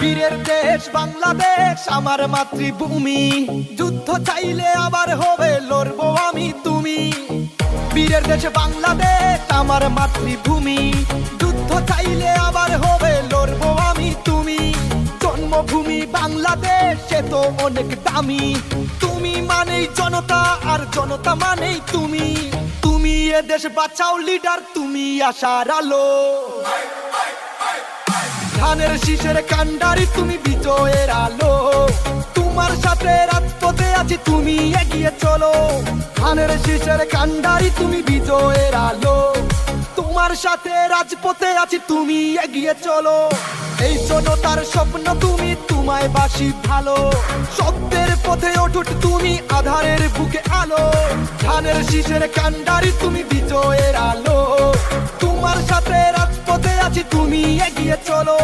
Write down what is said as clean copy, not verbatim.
বীরের দেশ বাংলাদেশ আমার মাতৃভূমি, যুদ্ধ চাইলে আবার হবে লড়বো আমি তুমি। বীরের দেশ বাংলাদেশ আমার মাতৃভূমি, যুদ্ধ চাইলে আবার হবে লড়বো আমি তুমি। জন্মভূমি বাংলাদেশ সে তো অনেক দামি, তুমি মানেই জনতা আর জনতা মানেই তুমি। তুমি এ দেশ বাঁচাও লিডার, তুমি আশার আলো। ধানের শীষের কান্ডারি তুমি বিজয়ের আলো, তোমার সাথে রাজপথে আছি তুমি এগিয়ে চলো। ধানের শীষের কান্ডারি তুমি বিজয়ের আলো, তোমার সাথে রাজপথে আছি তুমি এগিয়ে চলো। এই জনতার স্বপ্ন তুমি, তোমায় বাসি ভালো, সত্যের পথে অটুট তুমি, আধারের বুকে আলো। ধানের শীষের কান্ডারি তুমি বিজয়ের আলো, তোমার সাথে রাজপথে আছি তুমি এগিয়ে চলো।